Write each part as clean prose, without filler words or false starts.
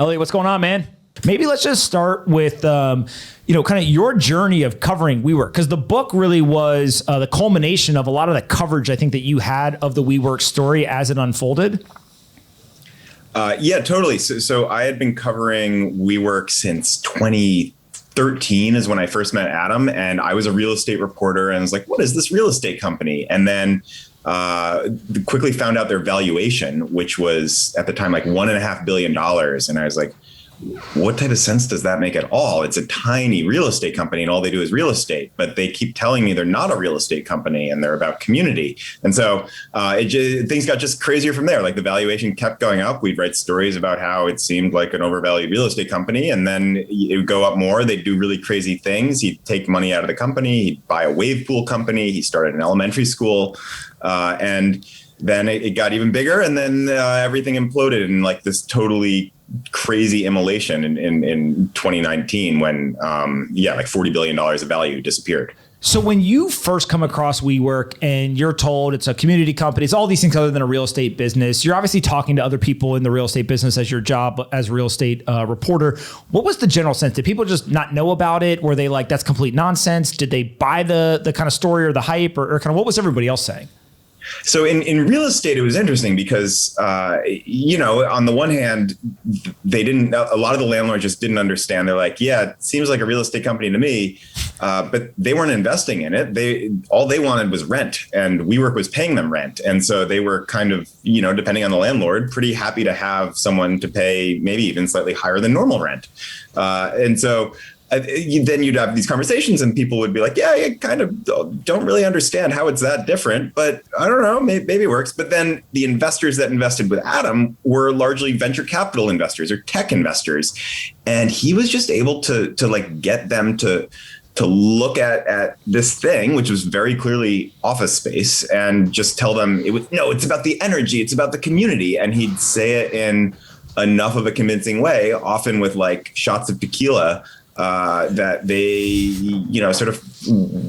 Eliot, what's going on, man? Maybe let's just start with, kind of your journey of covering WeWork, because the book really was the culmination of a lot of the coverage I think that you had of the WeWork story as it unfolded. Yeah, totally. So I had been covering WeWork since 2013 is when I first met Adam, and I was a real estate reporter and I was like, what is this real estate company? And then quickly found out their valuation, which was at the time like $1.5 billion. And I was like, what type of sense does that make at all? It's a tiny real estate company and all they do is real estate, but they keep telling me they're not a real estate company and they're about community. And so things got just crazier from there. Like the valuation kept going up. We'd write stories about how it seemed like an overvalued real estate company, and then it would go up more. They'd do really crazy things. He'd take money out of the company. He'd buy a wave pool company. He started an elementary school, and then it got even bigger. And then everything imploded in like this totally crazy immolation in 2019 when, like $40 billion of value disappeared. So when you first come across WeWork and you're told it's a community company, it's all these things other than a real estate business, you're obviously talking to other people in the real estate business as your job as a real estate reporter. What was the general sense? Did people just not know about it? Were they like, that's complete nonsense? Did they buy the kind of story or the hype or kind of what was everybody else saying? So in real estate, it was interesting because, on the one hand, a lot of the landlords just didn't understand. They're like, yeah, it seems like a real estate company to me, but they weren't investing in it. All they wanted was rent, and WeWork was paying them rent. And so they were kind of, depending on the landlord, pretty happy to have someone to pay maybe even slightly higher than normal rent. And so then you'd have these conversations and people would be like, yeah, I kind of don't really understand how it's that different, but I don't know, maybe it works. But then the investors that invested with Adam were largely venture capital investors or tech investors. And he was just able to like get them to look at this thing, which was very clearly office space, and just tell them it's about the energy, it's about the community. And he'd say it in enough of a convincing way, often with like shots of tequila, that they, sort of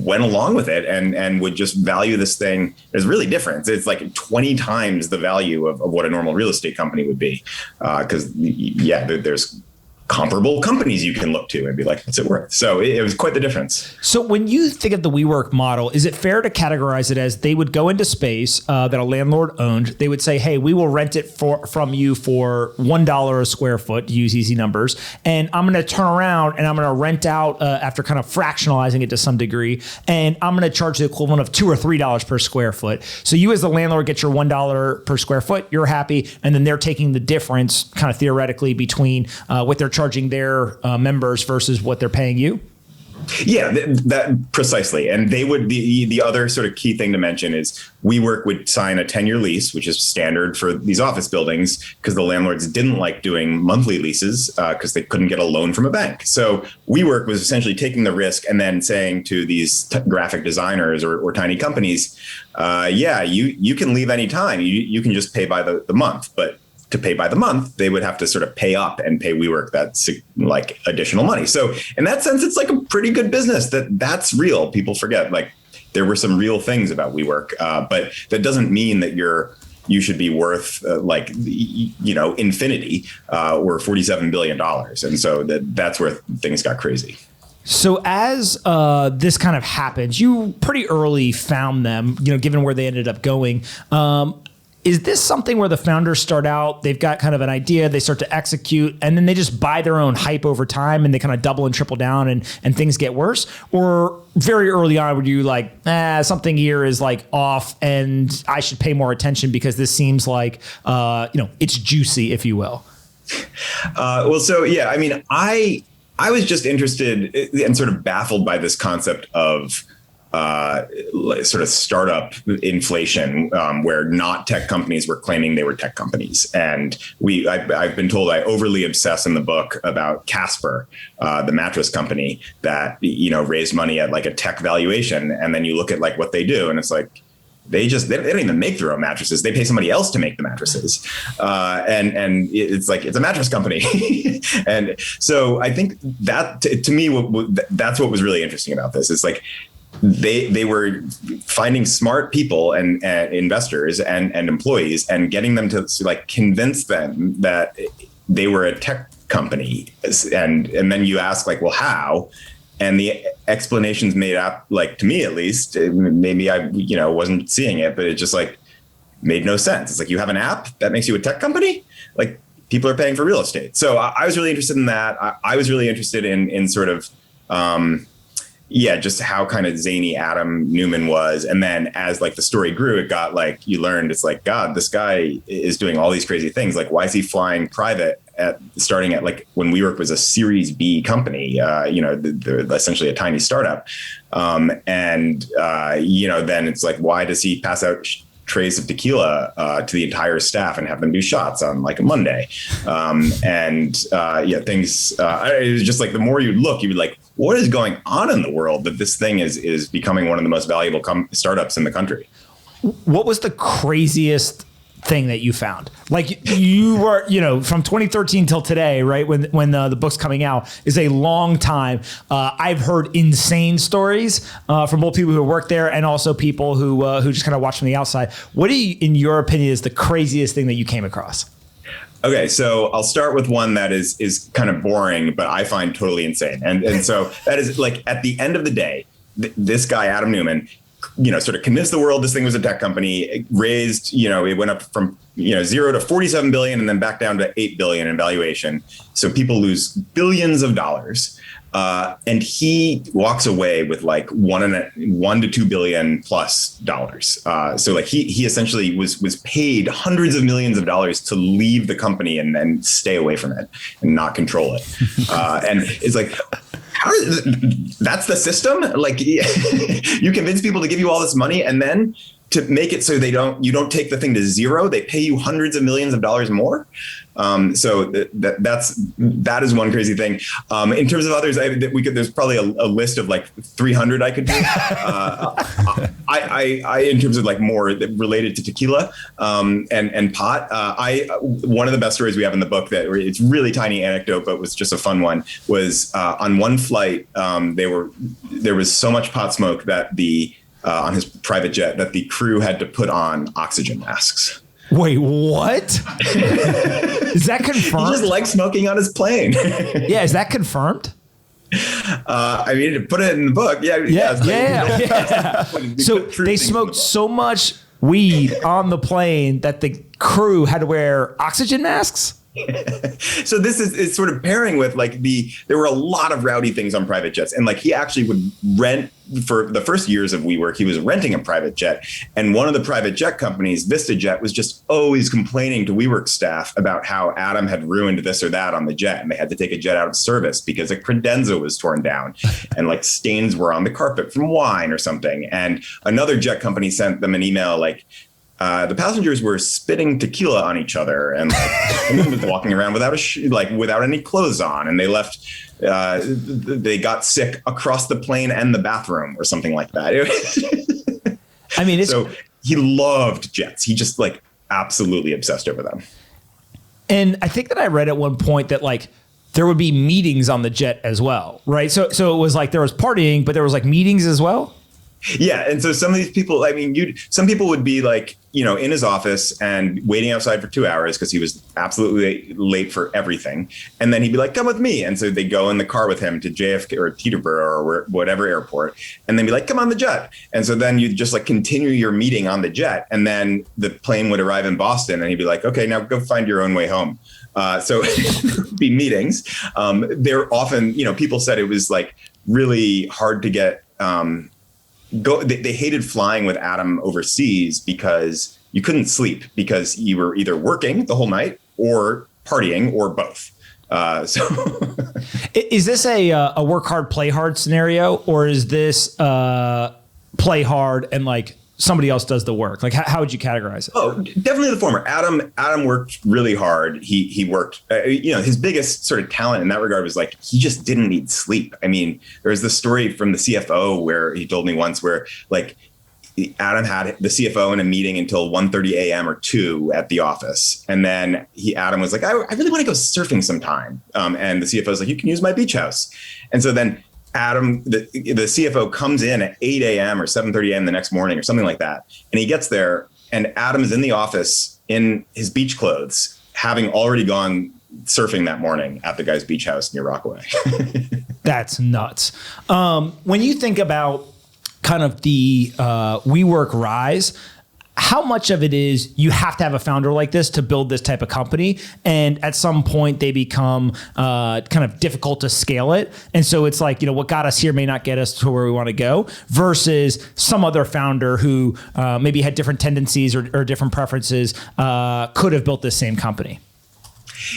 went along with it and would just value this thing as really different. It's like 20 times the value of what a normal real estate company would be. Because, there's comparable companies you can look to and be like, what's it worth? So it was quite the difference. So when you think of the WeWork model, is it fair to categorize it as they would go into space that a landlord owned? They would say, hey, we will rent it from you for $1 a square foot, to use easy numbers. And I'm going to turn around and I'm going to rent out after kind of fractionalizing it to some degree. And I'm going to charge the equivalent of $2 or $3 per square foot. So you as the landlord get your $1 per square foot, you're happy. And then they're taking the difference kind of theoretically between what they're charging their members versus what they're paying you? Yeah, that precisely. And they would the other sort of key thing to mention is WeWork would sign a 10-year lease, which is standard for these office buildings because the landlords didn't like doing monthly leases because they couldn't get a loan from a bank. So WeWork was essentially taking the risk and then saying to these graphic designers or tiny companies, you can leave anytime. You can just pay by the month. But to pay by the month, they would have to sort of pay up and pay WeWork that's like additional money. So in that sense, it's like a pretty good business that's real. People forget like there were some real things about WeWork, but that doesn't mean that you should be worth infinity or $47 billion. And so that's where things got crazy. So as this kind of happens, you pretty early found them, given where they ended up going. Is this something where the founders start out, they've got kind of an idea, they start to execute, and then they just buy their own hype over time and they kind of double and triple down and things get worse? Or very early on, were you like, something here is like off and I should pay more attention because this seems like, it's juicy, if you will? I was just interested and sort of baffled by this concept of sort of startup inflation, where not tech companies were claiming they were tech companies. And I've been told I overly obsess in the book about Casper, the mattress company that, raised money at like a tech valuation. And then you look at like what they do and it's like, they don't even make their own mattresses. They pay somebody else to make the mattresses. And it's like, it's a mattress company. And so I think that to me, that's what was really interesting about this. It's like, they were finding smart people and investors and employees and getting them to like convince them that they were a tech company. And then you ask like, well, how? And the explanations made up, like to me at least, maybe I, wasn't seeing it, but it just like made no sense. It's like, you have an app that makes you a tech company? Like, people are paying for real estate. So I was really interested in that. I was really interested in sort of, just how kind of zany Adam Neumann was. And then as like the story grew, it got like, you learned, it's like, God, this guy is doing all these crazy things. Like, why is he flying private starting at like when WeWork was a Series B company, they're essentially a tiny startup. Then it's like, why does he pass out trays of tequila to the entire staff and have them do shots on like a Monday? Things, it was just like, the more you look, you would like, what is going on in the world that this thing is becoming one of the most valuable startups in the country? What was the craziest thing that you found? Like, you were, from 2013 till today, right? When the book's coming out is a long time. I've heard insane stories from both people who work there and also people who just kind of watch from the outside. What do you, in your opinion, is the craziest thing that you came across? Okay, so I'll start with one that is kind of boring, but I find totally insane. And so that is like, at the end of the day, this guy, Adam Neumann, sort of convinced the world this thing was a tech company. It raised, it went up from, 0 to 47 billion and then back down to 8 billion in valuation. So people lose billions of dollars. And he walks away with like $1 to 2 billion plus dollars. So like he essentially was paid hundreds of millions of dollars to leave the company and then stay away from it and not control it. And it's like, that's the system? Like, you convince people to give you all this money and then to make it so you don't take the thing to zero, they pay you hundreds of millions of dollars more. So that is one crazy thing. In terms of others, there's probably a list of like 300 I could do. I in terms of like more related to tequila and pot. One of the best stories we have in the book that it's really tiny anecdote, but was just a fun one, was on one flight there was so much pot smoke that on his private jet that the crew had to put on oxygen masks. Wait, what? Is that confirmed? He just likes smoking on his plane. Yeah, is that confirmed? I mean, to put it in the book, yeah. So they smoked so much weed on the plane that the crew had to wear oxygen masks? So this is sort of pairing with like there were a lot of rowdy things on private jets, and like he actually would rent for the first years of WeWork. He was renting a private jet, and one of the private jet companies, VistaJet, was just always complaining to WeWork staff about how Adam had ruined this or that on the jet, and they had to take a jet out of service because a credenza was torn down and like stains were on the carpet from wine or something. And another jet company sent them an email like, the passengers were spitting tequila on each other and like walking around without without any clothes on, and they left. They got sick across the plane and the bathroom or something like that. I mean, so he loved jets. He just like absolutely obsessed over them. And I think that I read at one point that like there would be meetings on the jet as well, right? So it was like there was partying, but there was like meetings as well. Yeah. And so some of these people, I mean, some people would be like, in his office and waiting outside for 2 hours because he was absolutely late for everything. And then he'd be like, come with me. And so they go in the car with him to JFK or Teterboro or whatever airport, and then be like, come on the jet. And so then you just like continue your meeting on the jet. And then the plane would arrive in Boston and he'd be like, okay, now go find your own way home. So be meetings. They're often, people said it was like really hard to get, they hated flying with Adam overseas because you couldn't sleep because you were either working the whole night or partying or both. Is this a work hard, play hard scenario, or is this play hard and like somebody else does the work? Like, how would you categorize it? Oh, definitely the former. Adam worked really hard. He worked, his biggest sort of talent in that regard was like, he just didn't need sleep. I mean, there was this story from the CFO where he told me once where like Adam had the CFO in a meeting until 1:30 a.m. or 2 at the office. And then Adam was like, I really want to go surfing sometime. And the CFO was like, you can use my beach house. And so then Adam, the CFO, comes in at 8 a.m. or 7:30 a.m. the next morning or something like that. And he gets there and Adam is in the office in his beach clothes, having already gone surfing that morning at the guy's beach house near Rockaway. That's nuts. When you think about kind of the WeWork rise, how much of it is you have to have a founder like this to build this type of company, and at some point they become kind of difficult to scale it, and so it's like, what got us here may not get us to where we want to go, versus some other founder who maybe had different tendencies or different preferences could have built this same company?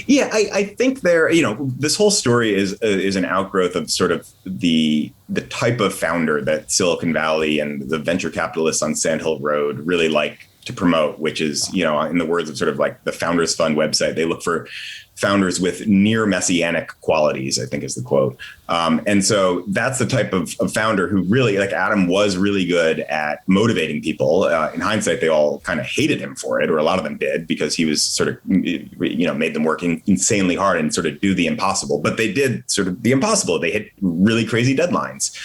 Yeah, I think this whole story is an outgrowth of sort of the type of founder that Silicon Valley and the venture capitalists on Sand Hill Road really like to promote, which is, in the words of sort of like the Founders Fund website, they look for founders with near messianic qualities, I think is the quote. And so that's the type of founder who really, like Adam, was really good at motivating people. In hindsight, they all kind of hated him for it, or a lot of them did, because he was sort of, made them work insanely hard and sort of do the impossible. But they did sort of the impossible. They hit really crazy deadlines.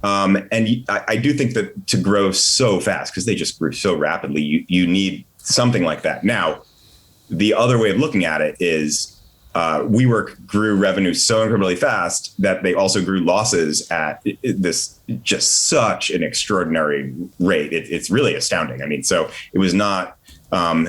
And I do think that to grow so fast, because they just grew so rapidly, you need something like that. Now, the other way of looking at it is WeWork grew revenue so incredibly fast that they also grew losses at this just such an extraordinary rate. It's really astounding. I mean, so it was not,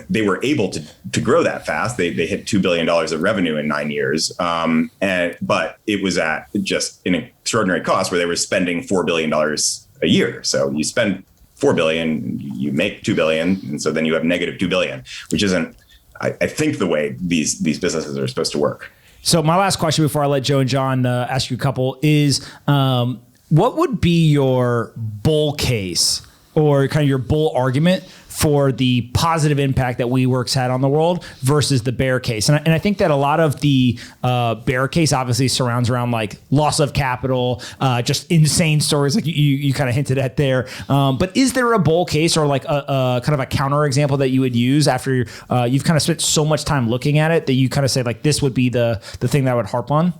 they were able to grow that fast. They hit $2 billion of revenue in 9 years. But it was at just an extraordinary cost where they were spending $4 billion a year. So you spend $4 billion, you make $2 billion. And so then you have negative $2 billion, which isn't, I think, the way these businesses are supposed to work. So my last question before I let Joe and John ask you a couple is, what would be your bull case or kind of your bull argument for the positive impact that WeWork's had on the world versus the bear case? And I think that a lot of the bear case obviously surrounds around like loss of capital, just insane stories like you kind of hinted at there. But is there a bull case or like a kind of a counter example that you would use after you've kind of spent so much time looking at it that you kind of say like this would be the thing that I would harp on?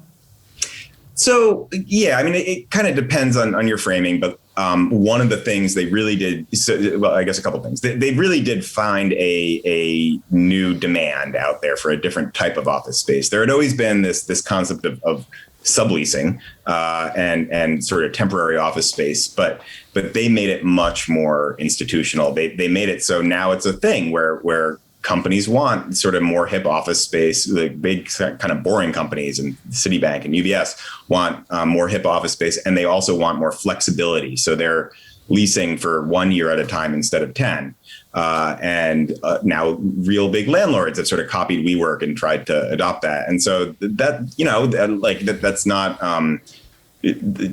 So, yeah, I mean, it kind of depends on your framing, but one of the things they really did, I guess a couple of things. They really did find a new demand out there for a different type of office space. There had always been this concept of subleasing and sort of temporary office space, but they made it much more institutional. They made it so now it's a thing where companies want sort of more hip office space. The big kind of boring companies and Citibank and UBS want more hip office space, and they also want more flexibility. So they're leasing for 1 year at a time instead of 10. And now real big landlords have sort of copied WeWork and tried to adopt that. And so that's not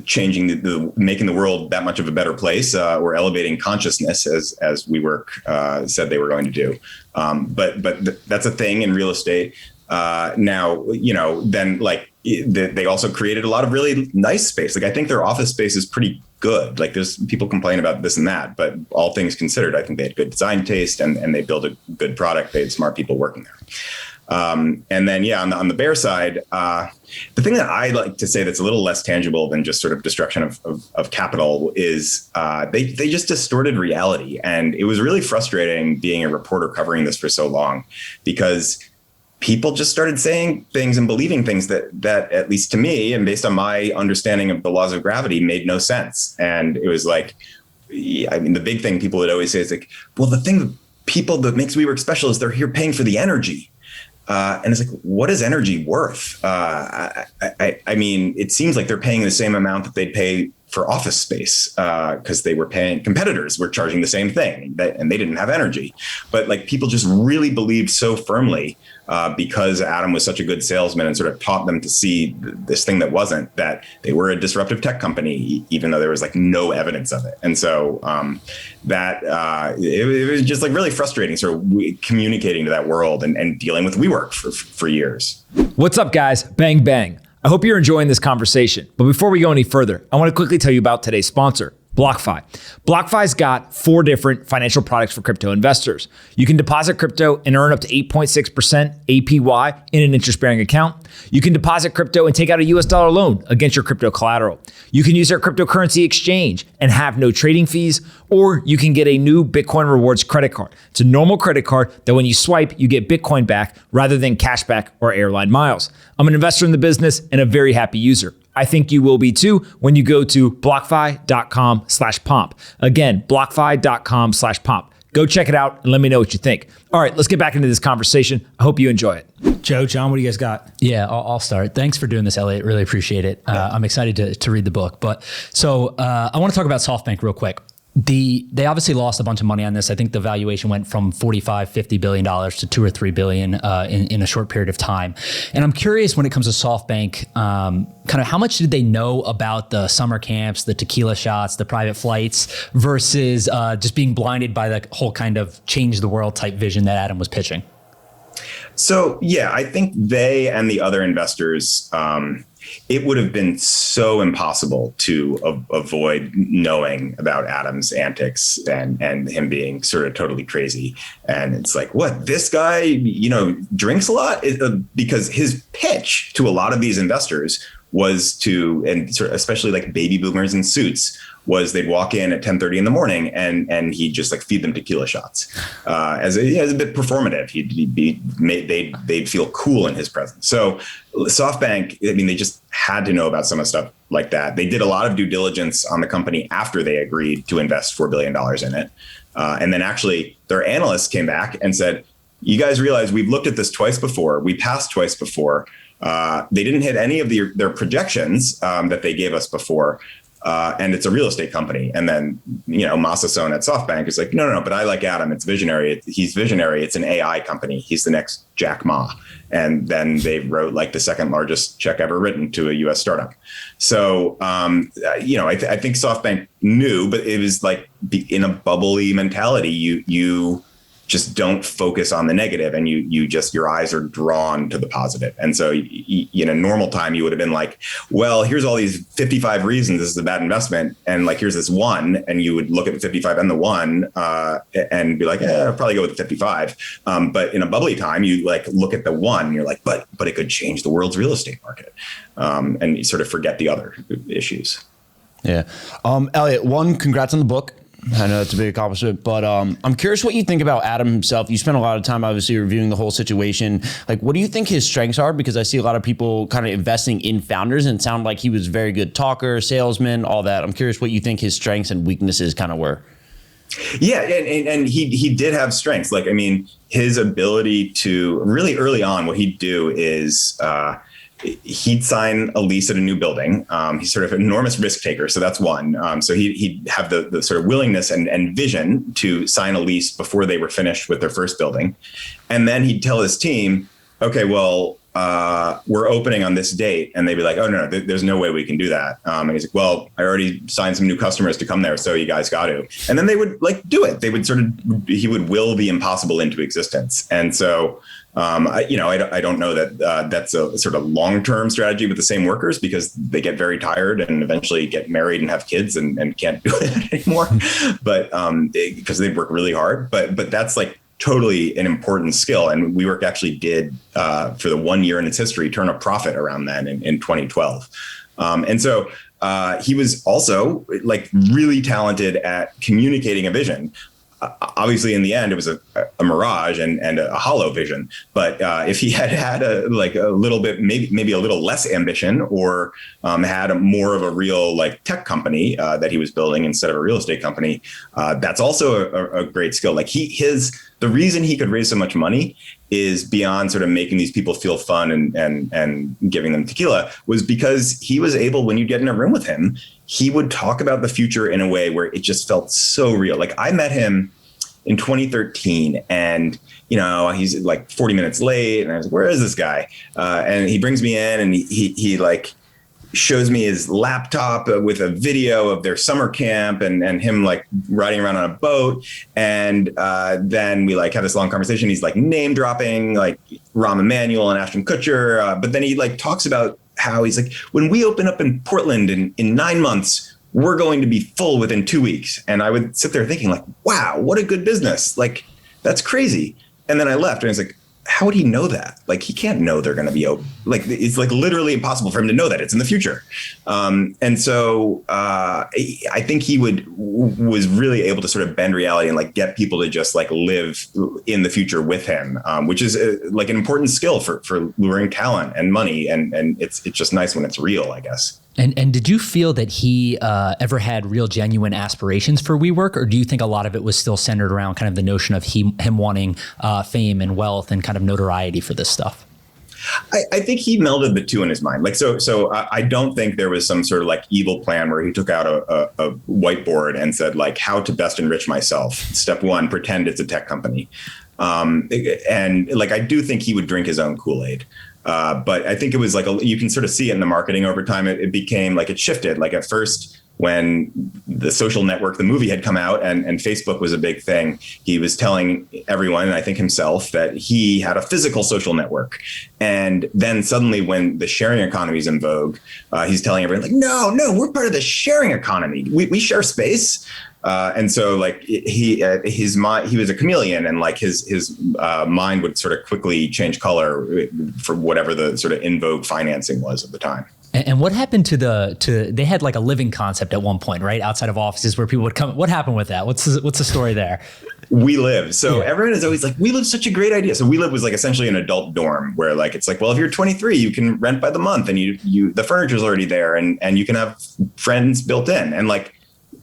changing making the world that much of a better place or elevating consciousness as WeWork said they were going to do. But that's a thing in real estate. Now, then they also created a lot of really nice space. Like I think their office space is pretty good. Like there's people complain about this and that, but all things considered, I think they had good design taste and they built a good product. They had smart people working there. And then, yeah, on the bear side, the thing that I like to say that's a little less tangible than just sort of destruction of capital is they just distorted reality. And it was really frustrating being a reporter covering this for so long because people just started saying things and believing things that at least to me, and based on my understanding of the laws of gravity, made no sense. And it was like, I mean, the big thing people would always say is like, well, the thing that makes WeWork special is they're here paying for the energy. And it's like, what is energy worth? I mean, it seems like they're paying the same amount that they'd pay for office space because they were paying, competitors were charging the same thing and they didn't have energy. But like people just really believed so firmly because Adam was such a good salesman and sort of taught them to see this thing that wasn't, that they were a disruptive tech company, even though there was like no evidence of it. And so it was just like really frustrating sort of communicating to that world and dealing with WeWork for years. What's up, guys? Bang, bang. I hope you're enjoying this conversation. But before we go any further, I want to quickly tell you about today's sponsor. BlockFi. BlockFi's got 4 different financial products for crypto investors. You can deposit crypto and earn up to 8.6% APY in an interest-bearing account. You can deposit crypto and take out a US dollar loan against your crypto collateral. You can use their cryptocurrency exchange and have no trading fees, or you can get a new Bitcoin rewards credit card. It's a normal credit card that when you swipe, you get Bitcoin back rather than cash back or airline miles. I'm an investor in the business and a very happy user. I think you will be too when you go to blockfi.com/pomp. Again, blockfi.com/pomp. Go check it out and let me know what you think. All right, let's get back into this conversation. I hope you enjoy it. Joe, John, what do you guys got? Yeah, I'll start. Thanks for doing this, Eliot. Really appreciate it. I'm excited to read the book. But so I want to talk about SoftBank real quick. They obviously lost a bunch of money on this. I think the valuation went from $45-50 billion to $2 or $3 billion in a short period of time. And I'm curious when it comes to SoftBank, kind of how much did they know about the summer camps, the tequila shots, the private flights versus just being blinded by the whole kind of change the world type vision that Adam was pitching? So, yeah, I think they and the other investors, it would have been so impossible to avoid knowing about Adam's antics and him being sort of totally crazy. And it's like, what, this guy, drinks a lot? Because his pitch to a lot of these investors was to, and sort of especially like baby boomers in suits, was they'd walk in at 10:30 in the morning and he'd just like feed them tequila shots as a bit performative. They'd feel cool in his presence. So SoftBank, I mean, they just had to know about some of the stuff like that. They did a lot of due diligence on the company after they agreed to invest $4 billion in it. And then actually their analysts came back and said, you guys realize we've looked at this twice before. We passed twice before. They didn't hit any of their projections that they gave us before. And it's a real estate company. And then, Masa Son at SoftBank is like, no, but I like Adam. It's visionary. He's visionary. It's an AI company. He's the next Jack Ma. And then they wrote like the second largest check ever written to a US startup. So, I think SoftBank knew, but it was like in a bubbly mentality, you just don't focus on the negative and your eyes are drawn to the positive. And so in a normal time, you would have been like, well, here's all these 55 reasons this is a bad investment. And like, here's this one. And you would look at the 55 and the one and be like, I'll probably go with the 55. But in a bubbly time, you like look at the one and you're like, but it could change the world's real estate market. And you sort of forget the other issues. Yeah. Eliot, congrats on the book. I know that's a big accomplishment, but I'm curious what you think about Adam himself. You spent a lot of time, obviously, reviewing the whole situation. Like, what do you think his strengths are? Because I see a lot of people kind of investing in founders, and it sounded like he was a very good talker, salesman, all that. I'm curious what you think his strengths and weaknesses kind of were. Yeah, and he did have strengths. Like, I mean, his ability to really early on, what he'd do is he'd sign a lease at a new building. He's sort of an enormous risk taker. So that's one. So he'd have the sort of willingness and vision to sign a lease before they were finished with their first building. And then he'd tell his team, okay, well, we're opening on this date. And they'd be like, oh, no, there's no way we can do that. And he's like, well, I already signed some new customers to come there. So you guys got to. And then they would like do it. They would he would will the impossible into existence. And so I don't know that that's a sort of long-term strategy with the same workers because they get very tired and eventually get married and have kids and can't do it anymore. But because they work really hard. But that's like totally an important skill. And WeWork actually did for the 1 year in its history turn a profit around then in 2012. And so he was also like really talented at communicating a vision. Obviously, in the end, it was a mirage and a hollow vision. But if he had a little bit, maybe a little less ambition, or had more of a real like tech company that he was building instead of a real estate company, that's also a great skill. Like the reason he could raise so much money is beyond sort of making these people feel fun and giving them tequila was because he was able, when you get in a room with him, he would talk about the future in a way where it just felt so real. Like I met him in 2013 and, he's like 40 minutes late and I was like, where is this guy? And he brings me in and he like shows me his laptop with a video of their summer camp and him like riding around on a boat. And then we like have this long conversation. He's like name dropping like Rahm Emanuel and Ashton Kutcher. But then he like talks about how he's like, when we open up in Portland in 9 months, we're going to be full within 2 weeks. And I would sit there thinking like, wow, what a good business. Like, that's crazy. And then I left and I was like, how would he know that? Like, he can't know they're going to be open. Like, it's like literally impossible for him to know that it's in the future. And so I think he was really able to sort of bend reality and like get people to just like live in the future with him, which is like an important skill for luring talent and money. And it's just nice when it's real, I guess. And did you feel that he ever had real genuine aspirations for WeWork, or do you think a lot of it was still centered around kind of the notion of him wanting fame and wealth and kind of notoriety for this stuff? I think he melded the two in his mind. Like, so I don't think there was some sort of like evil plan where he took out a whiteboard and said like how to best enrich myself. Step one, pretend it's a tech company. And like, I do think he would drink his own Kool-Aid. But I think it was like, you can sort of see it in the marketing over time. It became like, it shifted. Like at first, when The Social Network, the movie, had come out and Facebook was a big thing, he was telling everyone, and I think himself, that he had a physical social network. And then suddenly when the sharing economy is in vogue, he's telling everyone like, no, we're part of the sharing economy. We share space. And so like his mind, he was a chameleon, and like his mind would sort of quickly change color for whatever the sort of in vogue financing was at the time. And what happened to they had like a living concept at one point, right? Outside of offices where people would come. What happened with that? What's the story there? WeLive. So everyone is always like, WeLive's such a great idea. So WeLive was like essentially an adult dorm where like, it's like, well, if you're 23, you can rent by the month and you the furniture's already there and you can have friends built in. And like,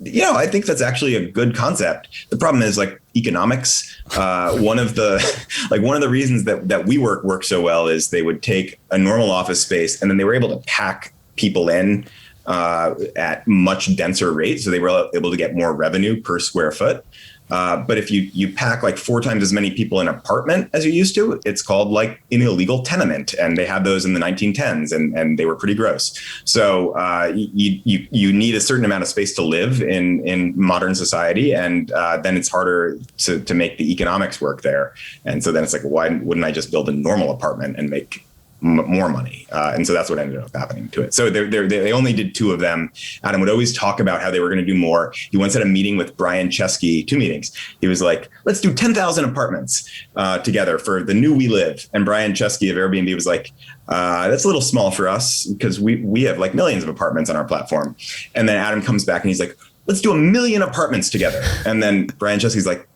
you know, I think that's actually a good concept. The problem is like economics. One of the reasons that WeWork worked so well is they would take a normal office space and then they were able to pack people in at much denser rates. So they were able to get more revenue per square foot. But if you pack like 4 times as many people in an apartment as you used to, it's called like an illegal tenement. And they had those in the 1910s and they were pretty gross. So you need a certain amount of space to live in modern society. And then it's harder to make the economics work there. And so then it's like, why wouldn't I just build a normal apartment and make more money? And so that's what ended up happening to it. So they only did 2 of them. Adam would always talk about how they were going to do more. He once had a meeting with Brian Chesky, 2 meetings. He was like, let's do 10,000 apartments together for the new WeLive. And Brian Chesky of Airbnb was like, that's a little small for us because we have like millions of apartments on our platform. And then Adam comes back and he's like, let's do 1 million apartments together. And then Brian Chesky's like,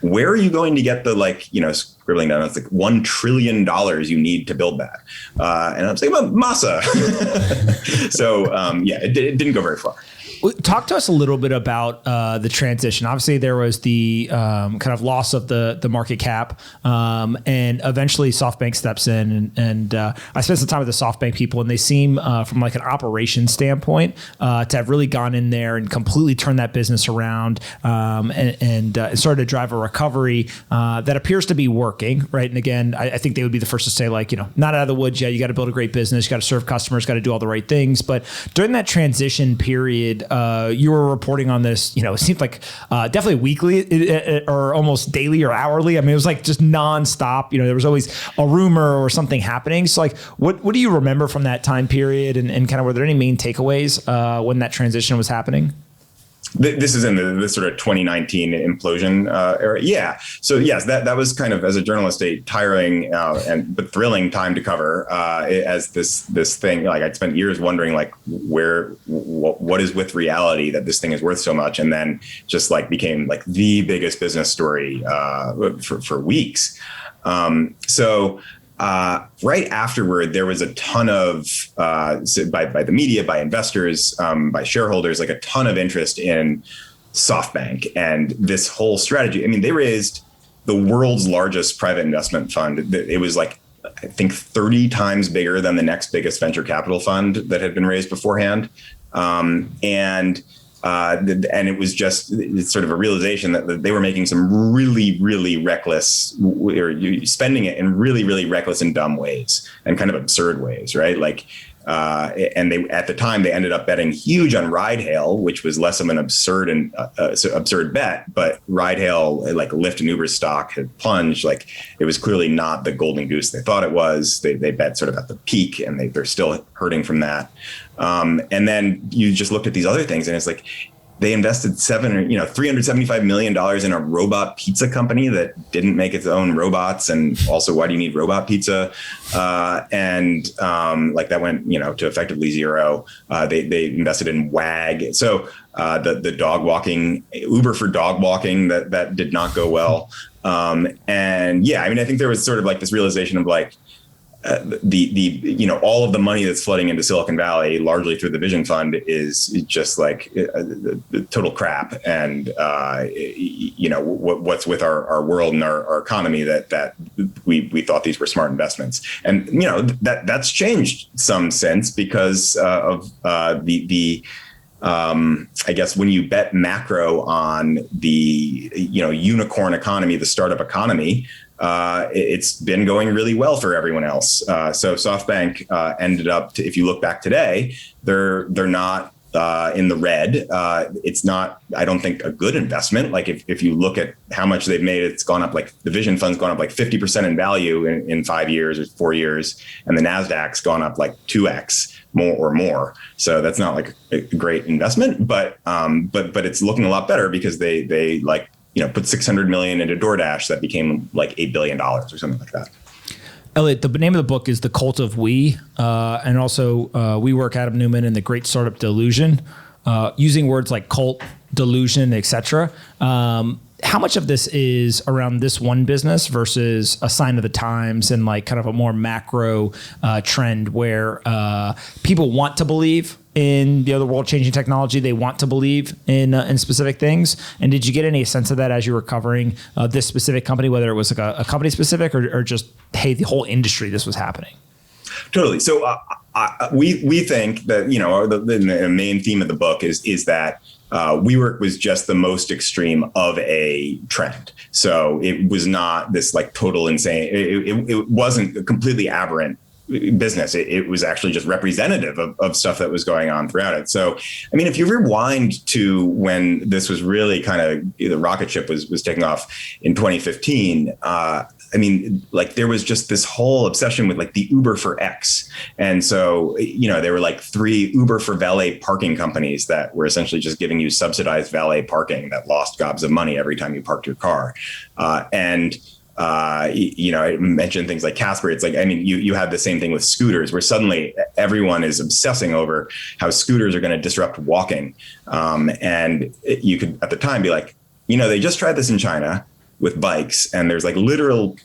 where are you going to get the, like, you know, scribbling down, it's like $1 trillion you need to build that. And I'm saying about masa. So it didn't go very far. Talk to us a little bit about the transition. Obviously, there was the kind of loss of the market cap, and eventually SoftBank steps in. And I spent some time with the SoftBank people, and they seem, from like an operations standpoint, to have really gone in there and completely turned that business around, and started to drive a recovery that appears to be working, right? And again, I think they would be the first to say, like, you know, not out of the woods yet. You got to build a great business. You got to serve customers. Got to do all the right things. But during that transition period, you were reporting on this, you know, it seemed like definitely weekly or almost daily or hourly. I mean, it was like just nonstop. You know, there was always a rumor or something happening. So like, what do you remember from that time period? And kind of, were there any main takeaways when that transition was happening? This is in the sort of 2019 implosion era. Yeah. So yes, that was kind of, as a journalist, a tiring but thrilling time to cover as this thing. Like, I'd spent years wondering like what is with reality that this thing is worth so much, and then just like became like the biggest business story for weeks. Right afterward, there was a ton of, by the media, by investors, by shareholders, like a ton of interest in SoftBank and this whole strategy. I mean, they raised the world's largest private investment fund. It was like, I think 30 times bigger than the next biggest venture capital fund that had been raised beforehand. And it was just, it's sort of a realization that they were making some really, really reckless, or spending it in really, really reckless and dumb ways and kind of absurd ways, right? Like And they, at the time, they ended up betting huge on ride hail, which was less of an absurd bet. But ride hail, like Lyft and Uber stock, had plunged. Like, it was clearly not the golden goose they thought it was. They bet sort of at the peak, and they're still hurting from that. And then you just looked at these other things, and it's like, they invested $375 million in a robot pizza company that didn't make its own robots. And also, why do you need robot pizza? Like, that went, to effectively zero. They invested in WAG. So the dog walking, Uber for dog walking, that did not go well. I think there was sort of like this realization of like, all of the money that's flooding into Silicon Valley, largely through the Vision Fund, is just like total crap. And what's with our world and our economy that we thought these were smart investments. And that's changed some since because of I guess when you bet macro on the unicorn economy, the startup economy, it's been going really well for everyone else. So SoftBank ended up, if you look back today, they're not in the red. It's not, I don't think, a good investment. Like, if you look at how much they've made, it's gone up, like the Vision Fund's gone up like 50% in value in 5 years or 4 years, and the Nasdaq's gone up like 2x more. So that's not like a great investment, but it's looking a lot better because they like, put $600 million into DoorDash that became like $8 billion or something like that. Eliot, the name of the book is The Cult of We, and also WeWork, Adam Neumann, and the Great Startup Delusion, using words like cult, delusion, etc. How much of this is around this one business versus a sign of the times and like kind of a more macro trend where people want to believe in the world-changing technology? They want to believe in specific things. And did you get any sense of that as you were covering this specific company, whether it was like a company specific or just, hey, the whole industry, this was happening? Totally. So we think that, the main theme of the book is that WeWork was just the most extreme of a trend. So it was not this like total insane. It wasn't a completely aberrant business. It was actually just representative of stuff that was going on throughout it. So, I mean, if you rewind to when this was really kind of, the rocket ship was taking off in 2015, like there was just this whole obsession with like the Uber for X. And so, there were like 3 Uber for valet parking companies that were essentially just giving you subsidized valet parking that lost gobs of money every time you parked your car. I mentioned things like Casper. It's like, you have the same thing with scooters, where suddenly everyone is obsessing over how scooters are going to disrupt walking. And you could at the time be like, they just tried this in China with bikes, and there's like literal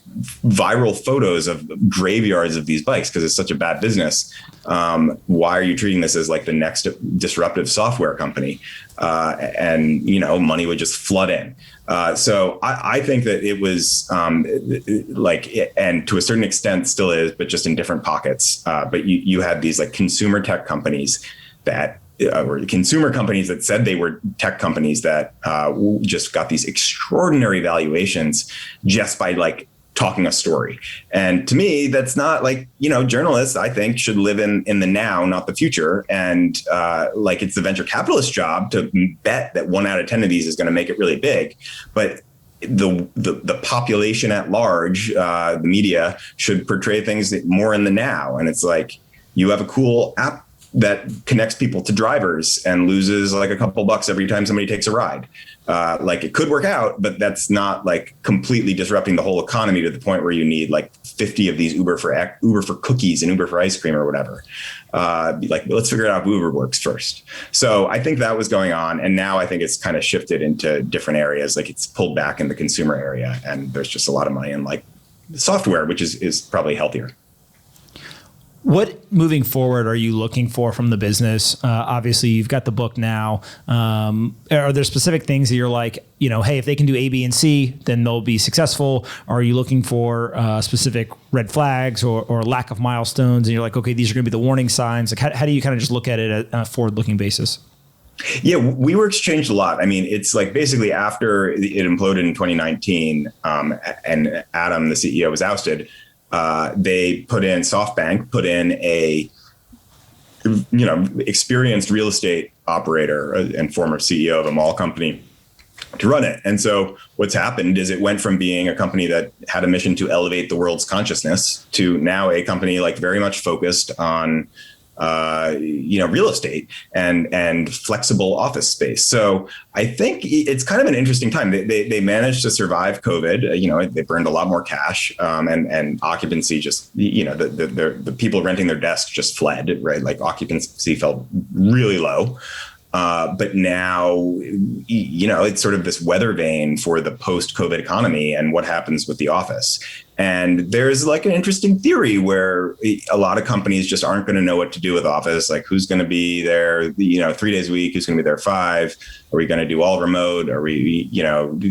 viral photos of graveyards of these bikes because it's such a bad business. Why are you treating this as like the next disruptive software company? And money would just flood in. So I think that it was and to a certain extent still is, but just in different pockets. But you had these like consumer tech companies that were consumer companies that said they were tech companies that just got these extraordinary valuations just by like talking a story. And to me, that's not like, journalists, I think, should live in the now, not the future. And it's the venture capitalist job to bet that 1 out of 10 of these is going to make it really big. But the population at large, the media, should portray things more in the now. And it's like, you have a cool app that connects people to drivers and loses like a couple bucks every time somebody takes a ride. It could work out, but that's not like completely disrupting the whole economy to the point where you need like 50 of these Uber for cookies and Uber for ice cream or whatever. Let's figure out if Uber works first. So I think that was going on. And now I think it's kind of shifted into different areas. Like, it's pulled back in the consumer area, and there's just a lot of money in like software, which is probably healthier. What moving forward are you looking for from the business? Obviously, you've got the book now. Are there specific things that you're like, hey, if they can do A, B, and C, then they'll be successful? Or are you looking for specific red flags or lack of milestones? And you're like, okay, these are going to be the warning signs. Like, how do you kind of just look at it on a forward-looking basis? Yeah, WeWork's changed a lot. I mean, it's like basically after it imploded in 2019 and Adam, the CEO, was ousted, SoftBank put in a experienced real estate operator and former CEO of a mall company to run it. And so what's happened is it went from being a company that had a mission to elevate the world's consciousness to now a company like very much focused on real estate and flexible office space. So I think it's kind of an interesting time. They managed to survive COVID. They burned a lot more cash, and occupancy just, the people renting their desks just fled, right? Like occupancy fell really low. But now, it's sort of this weather vane for the post-COVID economy and what happens with the office. And there's like an interesting theory where a lot of companies just aren't going to know what to do with office. Like, who's going to be there, 3 days a week? Who's going to be there 5? Are we going to do all remote? Are we,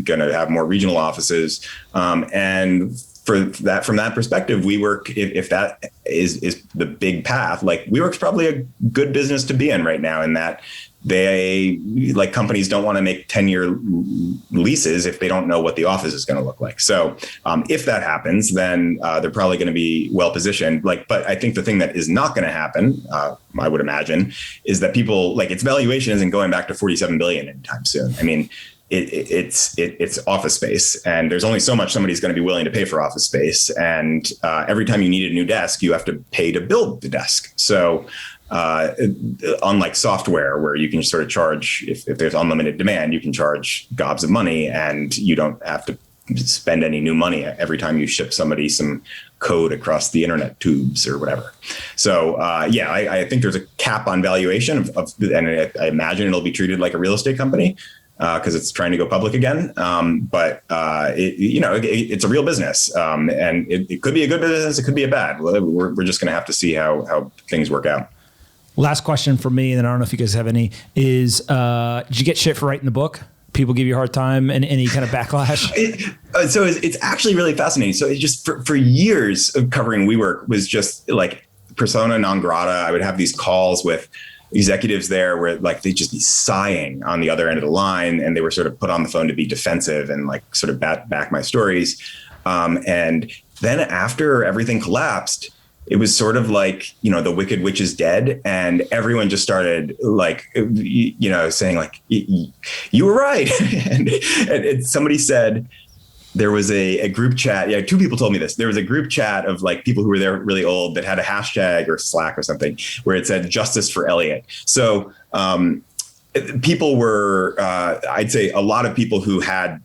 going to have more regional offices? And from that perspective, WeWork, if that is the big path, like WeWork's probably a good business to be in right now, in that companies don't want to make 10-year leases if they don't know what the office is going to look like. So if that happens, then they're probably going to be well positioned. But I think the thing that is not going to happen, I would imagine, is that people, its valuation isn't going back to $47 billion anytime soon. I mean, it's office space, and there's only so much somebody's going to be willing to pay for office space. And every time you need a new desk, you have to pay to build the desk. So unlike software, where you can sort of charge, if there's unlimited demand, you can charge gobs of money and you don't have to spend any new money every time you ship somebody some code across the internet tubes or whatever. So I think there's a cap on valuation and I imagine it'll be treated like a real estate company because it's trying to go public again. But it's a real business, and it could be a good business, it could be a bad. We're just going to have to see how things work out. Last question for me, and then I don't know if you guys have any, is did you get shit for writing the book? People give you a hard time and any kind of backlash? So it's actually really fascinating. So it just for years of covering WeWork was just like persona non grata. I would have these calls with executives there where they'd just be sighing on the other end of the line, and they were sort of put on the phone to be defensive and sort of back my stories. And then after everything collapsed, it was sort of like, the Wicked Witch is dead, and everyone just started saying you were right. and somebody said there was a group chat. Yeah, 2 people told me this. There was a group chat of people who were there really old that had a hashtag or Slack or something where it said "Justice for Eliot." So people were, I'd say, a lot of people who had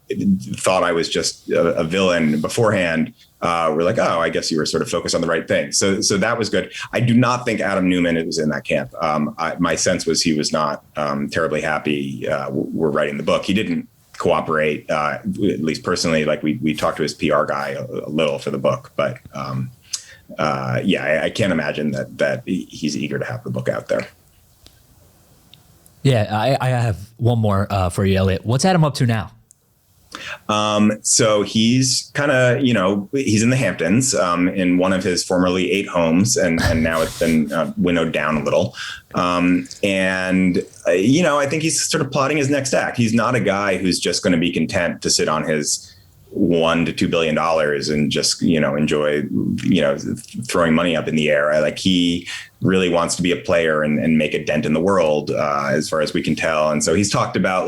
thought I was just a villain beforehand were like, oh, I guess you were sort of focused on the right thing. So that was good. I do not think Adam Neumann was in that camp. My sense was he was not terribly happy we're writing the book. He didn't cooperate, at least personally. We talked to his PR guy a little for the book, but I can't imagine that he's eager to have the book out there. Yeah, I have one more for you, Eliot. What's Adam up to now? So he's kind of, he's in the Hamptons in one of his formerly 8 homes, and now it's been winnowed down a little. I think he's sort of plotting his next act. He's not a guy who's just going to be content to sit on his $1 to $2 billion and just, enjoy, throwing money up in the air. He really wants to be a player and make a dent in the world, as far as we can tell. And so he's talked about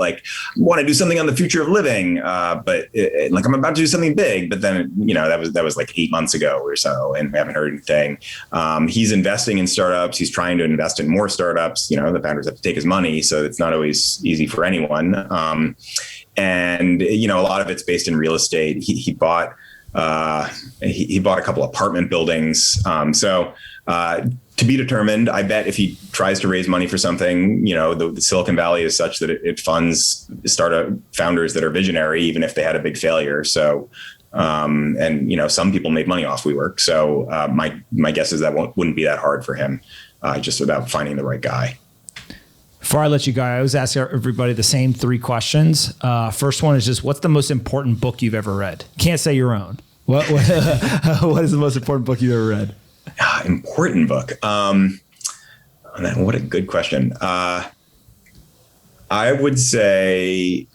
want to do something on the future of living, but I'm about to do something big. But then, that was 8 months ago or so, and we haven't heard anything. He's investing in startups. He's trying to invest in more startups. The founders have to take his money, so it's not always easy for anyone. And a lot of it's based in real estate. He bought he bought a couple apartment buildings. To be determined. I bet if he tries to raise money for something, the Silicon Valley is such that it funds startup founders that are visionary, even if they had a big failure. So, some people make money off WeWork. So my guess is that wouldn't be that hard for him, just about finding the right guy. Before I let you go, I always ask everybody the same 3 questions. First one is just, what's the most important book you've ever read? Can't say your own. What is the most important book you've ever read? Important book. What a good question. I would say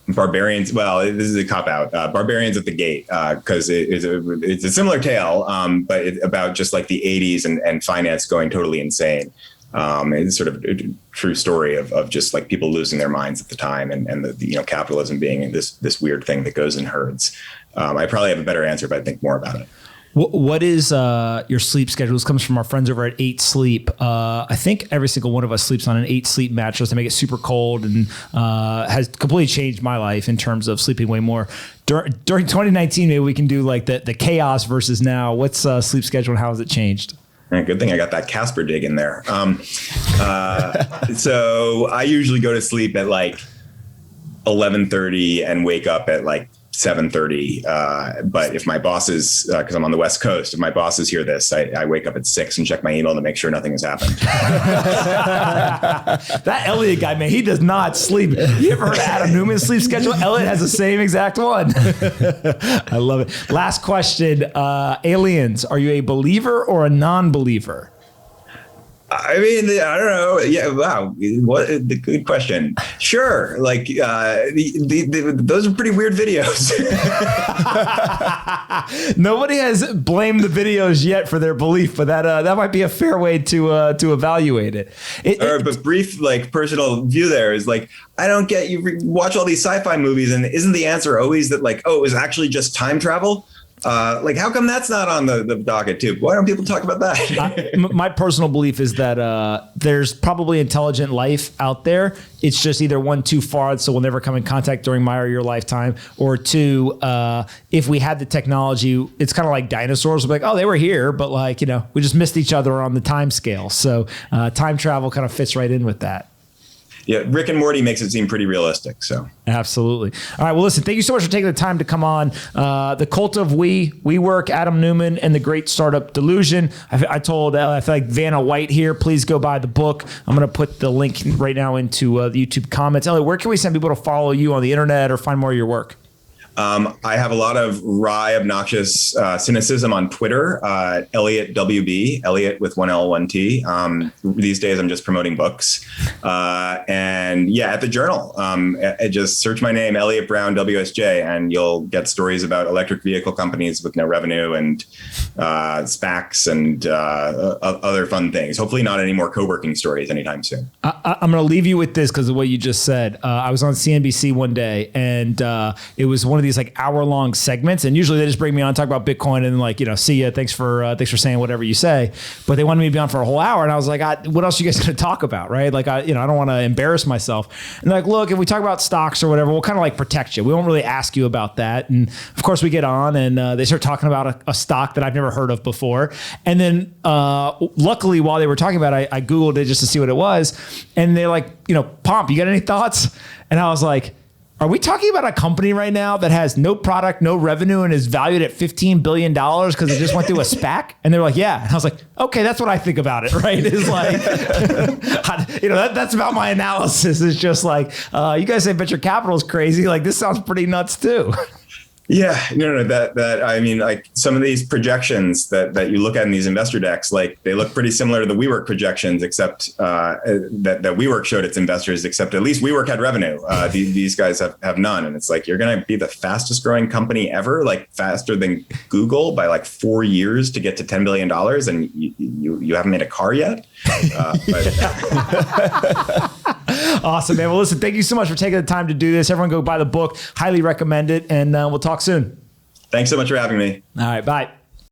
Barbarians. Well, this is a cop out. Barbarians at the Gate, because it's a similar tale, but about just like the 80s and finance going totally insane. It's sort of a true story of just like people losing their minds at the time, and the capitalism being this weird thing that goes in herds. I probably have a better answer, but I think more about it. What is your sleep schedule? This comes from our friends over at 8 Sleep. I think every single one of us sleeps on an 8 Sleep mattress to make it super cold, and has completely changed my life in terms of sleeping way more. During 2019, maybe we can do like the chaos versus now. What's sleep schedule and how has it changed? Good thing I got that Casper dig in there. So I usually go to sleep at like 11:30 and wake up at like 7:30. But if my bosses, because I'm on the West Coast, if my bosses hear this, I wake up at 6 and check my email to make sure nothing has happened. That Eliot guy, man, he does not sleep. You ever heard of Adam Newman's sleep schedule? Eliot has the same exact one. I love it. Last question. Aliens, are you a believer or a non-believer? I mean, I don't know. Yeah, wow. What a good question. Sure. Like, those are pretty weird videos. Nobody has blamed the videos yet for their belief, but that might be a fair way to evaluate it. But brief, like, personal view there is like, I don't get, you watch all these sci-fi movies, and isn't the answer always that like, oh, it was actually just time travel? Like, how come that's not on the docket too? Why don't people talk about that? My personal belief is that there's probably intelligent life out there. It's just either one, too far, so we'll never come in contact during my or your lifetime, or two, if we had the technology, it's kind of like dinosaurs. We're like, oh, they were here, but like, we just missed each other on the time scale. So time travel kind of fits right in with that. Yeah, Rick and Morty makes it seem pretty realistic. So absolutely. All right. Well, listen, thank you so much for taking the time to come on. The Cult of WeWork, Adam Neumann, and the Great Startup Delusion. I told, I feel like Vanna White here, please go buy the book. I'm going to put the link right now into the YouTube comments. Eliot, where can we send people to follow you on the internet or find more of your work? I have a lot of wry, obnoxious cynicism on Twitter. Eliot WB, Eliot with 1 L, 1 T. These days, I'm just promoting books. And yeah, at the Journal, just search my name, Eliot Brown, WSJ, and you'll get stories about electric vehicle companies with no revenue and SPACs and other fun things. Hopefully not any more co-working stories anytime soon. I'm going to leave you with this because of what you just said. I was on CNBC one day, and it was one of these like hour-long segments, and usually they just bring me on, talk about Bitcoin, and like, see ya, thanks for saying whatever you say. But they wanted me to be on for a whole hour, and I was like, what else are you guys going to talk about, right? Like, I don't want to embarrass myself. And they're like, look, if we talk about stocks or whatever, we'll kind of like protect you. We won't really ask you about that. And of course, we get on, and they start talking about a stock that I've never heard of before. And then, luckily, while they were talking about it, I Googled it just to see what it was, and they're like, Pomp, you got any thoughts? And I was like, are we talking about a company right now that has no product, no revenue, and is valued at $15 billion because it just went through a SPAC? And they're like, yeah. And I was like, okay, that's what I think about it, right? It's like, that's about my analysis. It's just like, you guys say venture capital is crazy. Like, this sounds pretty nuts too. Yeah, no, that I mean, like some of these projections that you look at in these investor decks, like they look pretty similar to the WeWork projections, except that WeWork showed its investors, except at least WeWork had revenue. These guys have none. And it's like, you're going to be the fastest growing company ever, like faster than Google by like 4 years to get to $10 billion. And you haven't made a car yet. Awesome, man. Well, listen, thank you so much for taking the time to do this. Everyone go buy the book. Highly recommend it. And we'll talk soon. Thanks so much for having me. All right. Bye.